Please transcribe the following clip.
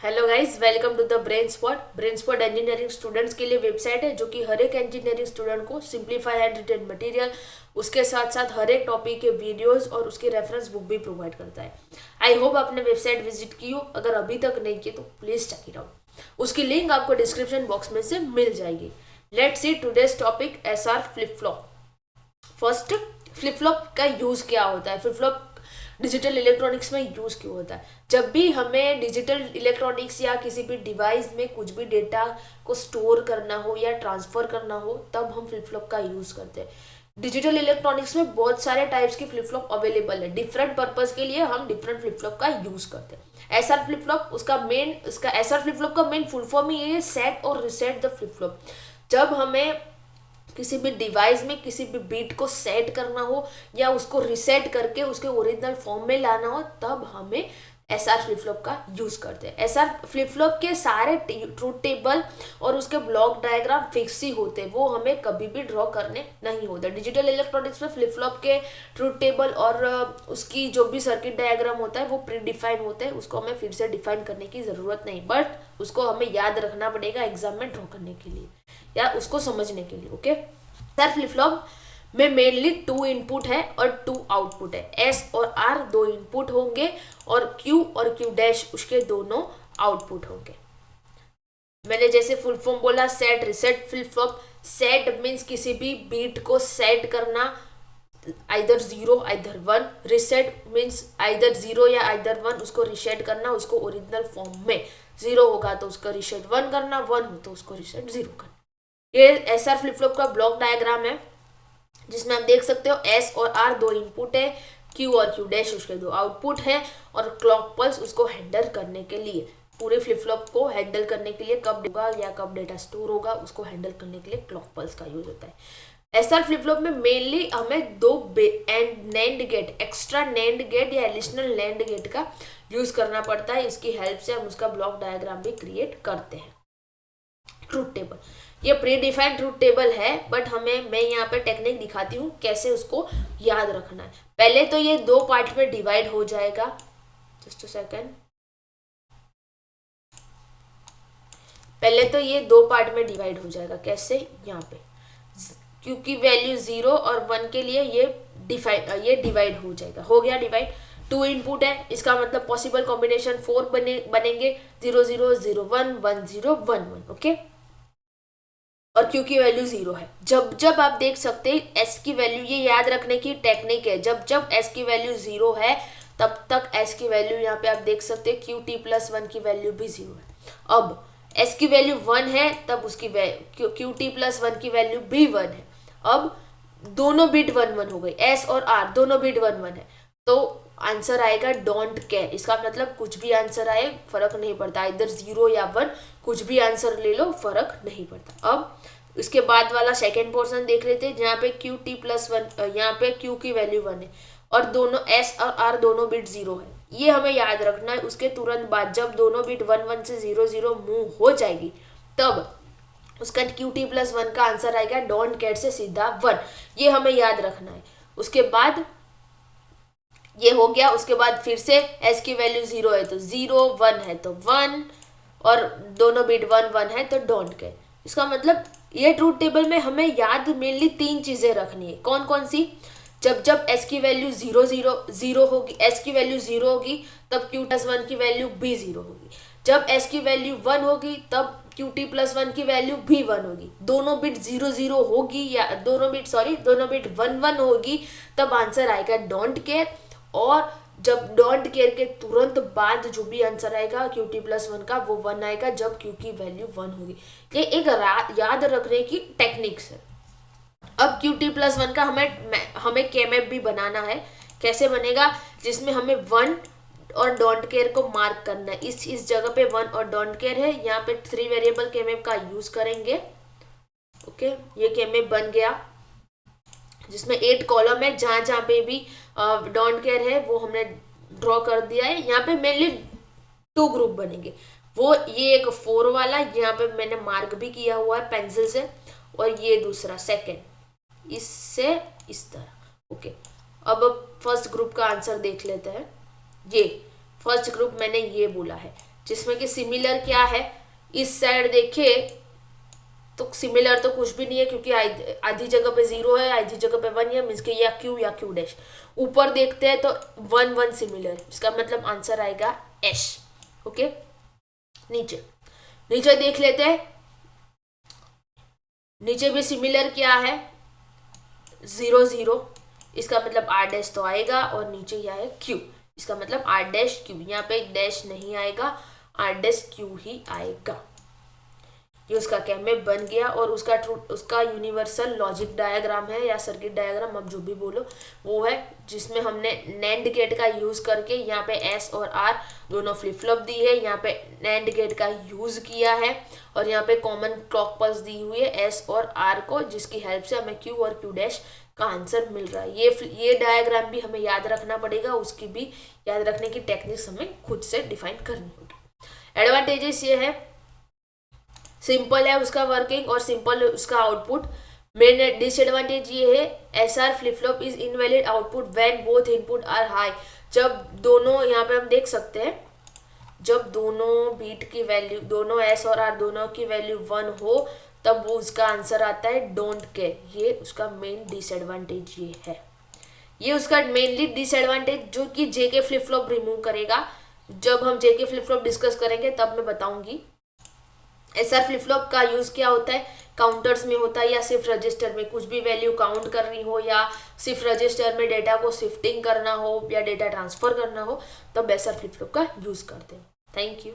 Hello guys, welcome to the brain spot. Brain spot engineering students के लिए website है जो कि हर एक इंजीनियरिंग स्टूडेंट को सिंप्लीफाई हैंड रिटेन मटेरियल, उसके साथ साथ हर एक टॉपिक के वीडियोस और उसकी रेफरेंस बुक भी प्रोवाइड करता है। आई होप आपने वेबसाइट विजिट की हो। अगर अभी तक नहीं की तो प्लीज चेक इट आउट। उसकी लिंक आपको डिस्क्रिप्शन बॉक्स में से मिल जाएगी। Let's see today's topic SR flip flop. First, flip flop का यूज क्या होता है, फ्लिप फ्लॉप डिजिटल इलेक्ट्रॉनिक्स में यूज क्यों होता है। जब भी हमें डिजिटल इलेक्ट्रॉनिक्स या किसी भी डिवाइस में कुछ भी डेटा को स्टोर करना हो या ट्रांसफर करना हो, तब हम फ्लिप फ्लॉप का यूज करते हैं। डिजिटल इलेक्ट्रॉनिक्स में बहुत सारे टाइप्स की फ्लिप फ्लॉप अवेलेबल है। डिफरेंट पर्पज के लिए हम डिफरेंट फ्लिप फ्लॉप का यूज करते हैं। एसआर फ्लिप फ्लॉप उसका एसआर फ्लिप फ्लॉप का मेन फुल फॉर्म ही है सेट और रिसेट द फ्लिप फ्लॉप। जब हमें किसी भी डिवाइस में किसी भी बीट को सेट करना हो या उसको रिसेट करके उसके ओरिजिनल फॉर्म में लाना हो, तब हमें एसआर फ्लिप फ्लॉप का यूज करते हैं। एसआर फ्लिप फ्लॉप के सारे ट्रूथ टेबल और उसके ब्लॉक डायग्राम फिक्स ही होते हैं, वो हमें कभी भी ड्रॉ करने नहीं होते। डिजिटल इलेक्ट्रॉनिक्स में फ्लिप फ्लॉप के ट्रूथ टेबल और उसकी जो भी सर्किट डायग्राम होता है वो प्री डिफाइन होते हैं, उसको हमें फिर से डिफाइन करने की जरूरत नहीं, बट उसको हमें याद रखना पड़ेगा एग्जाम में ड्रॉ करने के लिए या उसको समझने के लिए। ओके, सर फ्लिप फ्लॉप में मेनली 2 इनपुट है और 2 आउटपुट है। एस और आर 2 इनपुट होंगे और क्यू डैश उसके दोनों आउटपुट होंगे। मैंने जैसे फुल फॉर्म बोला set reset flip flop. Set means किसी भी बीट को सेट करना, either 0 either 1। Reset means either 0 या आइदर 1, उसको रिसेट करना उसको ओरिजिनल फॉर्म में। 0 होगा तो उसका रिसेट 1 करना, 1 हो तो उसको रिसेट 0 करना। ये एसआर फ्लिप फ्लॉप का ब्लॉक डायग्राम है जिसमें आप देख सकते हो एस और आर 2 इनपुट है, क्यू डैश उसके 2 आउटपुट है और क्लॉक पल्स उसको हैंडल करने के लिए, पूरे फ्लिप फ्लॉप को हैंडल करने के लिए, कब होगा या कब डेटा स्टोर होगा उसको हैंडल करने के लिए क्लॉक पल्स का यूज होता है। एसआर फ्लिप फ्लॉप में मेनली हमें 2 NAND gate, extra NAND gate या एडिशनल नैंड गेट का यूज करना पड़ता है। इसकी हेल्प से हम उसका ब्लॉक डायग्राम भी क्रिएट करते हैं। ट्रूथ टेबल, ये प्री डिफाइंड ट्रूथ टेबल है, बट मैं यहाँ पे टेक्निक दिखाती हूँ कैसे उसको याद रखना है। पहले तो ये 2 पार्ट में डिवाइड हो जाएगा। Just a second. पहले तो ये 2 पार्ट में डिवाइड हो जाएगा। कैसे? यहाँ पे क्योंकि वैल्यू 0 और 1 के लिए ये डिवाइड हो जाएगा। हो गया डिवाइड। 2 इनपुट है, इसका मतलब पॉसिबल कॉम्बिनेशन 4 बनेंगे। 0 0 0 1 1 0 1 1। ओके, और क्यू की वैल्यू 0 है। जब जब आप देख सकते हैं एस की वैल्यू, ये याद रखने की टेक्निक है, जब जब एस की वैल्यू 0 है तब तक एस की वैल्यू, यहाँ पे आप देख सकते हैं क्यू टी प्लस 1 की वैल्यू भी 0 है। अब एस की वैल्यू 1 है तब उसकी क्यू टी प्लस 1 की वैल्यू भी 1 है। अब दोनों बिट 1 1 हो गई, एस और आर दोनों बिट 1 1 है, तो आंसर आएगा डोंट केयर। इसका मतलब कुछ भी आंसर आए फर्क नहीं पड़ता, इधर 0 या 1 कुछ भी आंसर ले लो फर्क नहीं पड़ता। अब इसके बाद वाला सेकेंड पोर्शन देख लेते हैं जहाँ पे क्यू टी प्लस 1, यहाँ पे क्यू की वैल्यू 1 है और दोनों एस और आर दोनों बिट 0 है। ये हमें याद रखना है। उसके तुरंत बाद जब दोनों बिट 1 1 से 0 0 मूव हो जाएगी तब उसका क्यू टी प्लस 1 का आंसर आएगा डोंट केयर से सीधा 1। ये हमें याद रखना है। उसके बाद ये हो गया। उसके बाद फिर से एस की वैल्यू 0 है तो 0, 1 है तो 1 और दोनों बिट 1 1 है तो डोंट केयर। इसका मतलब ये ट्रूथ टेबल में हमें याद मेनली 3 चीजें रखनी है। कौन कौन सी? जब जब एस की वैल्यू 0 0 0 होगी, एस की वैल्यू 0 होगी तब क्यू प्लस 1 की वैल्यू भी 0 होगी। जब एस की वैल्यू 1 होगी तब क्यू टी प्लस 1 की वैल्यू भी 1 होगी। दोनों बिट 0 0 होगी या दोनों बिट 1 1 होगी तब आंसर आएगा डोंट केयर। और जब डोंट केयर के तुरंत बाद जो भी आंसर आएगा क्यू टी प्लस 1 का वो 1 आएगा जब क्यू की वैल्यू 1 होगी। ये एक याद रखने की टेक्निक्स है। अब क्यू टी प्लस 1 का हमें केमैप भी बनाना है। कैसे बनेगा? जिसमें हमें 1 और डोंट केयर को मार्क करना है। इस जगह पे 1 और डोंट केयर है, यहाँ पे 3 वेरिएबल केमैप का यूज करेंगे। ओके, ये केमैप बन गया जिसमें 8 कॉलम है। जहां जहां पे भी डोंट केयर है वो हमने ड्रॉ कर दिया है। यहाँ पे मेनली 2 ग्रुप बनेंगे। वो ये एक 4 वाला, यहाँ पे मैंने मार्क भी किया हुआ है पेंसिल से, और ये दूसरा सेकंड इससे इस तरह। ओके, अब फर्स्ट ग्रुप का आंसर देख लेते हैं। ये फर्स्ट ग्रुप मैंने ये बोला है जिसमें कि सिमिलर क्या है, इस साइड देखे तो सिमिलर तो कुछ भी नहीं है क्योंकि आधी जगह पे 0 है, आधी जगह पे 1 है, मीन्स के या क्यू डैश। ऊपर देखते हैं तो 1 1 सिमिलर, इसका मतलब आंसर आएगा एस। ओके, नीचे नीचे देख लेते हैं, नीचे भी सिमिलर क्या है 0 0, इसका मतलब आर डैश तो आएगा, और नीचे क्या है क्यू, इसका मतलब आर डैश क्यू, यहाँ पे डैश नहीं आएगा, आर डैश क्यू ही आएगा। ये उसका कैमेप बन गया, और उसका यूनिवर्सल लॉजिक डायग्राम है या सर्किट डायग्राम, अब जो भी बोलो वो है, जिसमें हमने नैंड गेट का यूज करके यहाँ पे एस और आर दोनों फ्लिप फ्लॉप दी है, यहाँ पे नैंड गेट का यूज किया है, और यहाँ पे कॉमन क्लॉक पल्स दी हुई है एस और आर को, जिसकी हेल्प से हमें क्यू और क्यू डैश का आंसर मिल रहा है। ये डायग्राम भी हमें याद रखना पड़ेगा, उसकी भी याद रखने की टेक्निक्स हमें खुद से डिफाइन करनी होगी। एडवांटेजेस ये है, सिंपल है उसका वर्किंग और सिंपल उसका आउटपुट। मेन डिसएडवांटेज ये है, SR flip flop is invalid output when both input are high. जब दोनों, यहाँ पे हम देख सकते हैं, जब दोनों बीट की वैल्यू, दोनों एस और आर दोनों की वैल्यू 1 हो, तब वो उसका आंसर आता है डोंट केयर। ये उसका मेन डिसएडवांटेज ये है, ये उसका मेनली डिसएडवांटेज जो कि जेके फ्लिप फ्लॉप रिमूव करेगा। जब हम जेके फ्लिप फ्लॉप डिस्कस करेंगे तब मैं बताऊंगी। एसआर फ्लिप फ्लॉप का यूज क्या होता है, काउंटर्स में होता है या सिर्फ रजिस्टर में, कुछ भी वैल्यू काउंट करनी हो या सिर्फ रजिस्टर में डेटा को शिफ्टिंग करना हो या डेटा ट्रांसफर करना हो, तब एसआर फ्लिप फ्लॉप का यूज करते हैं। Thank you.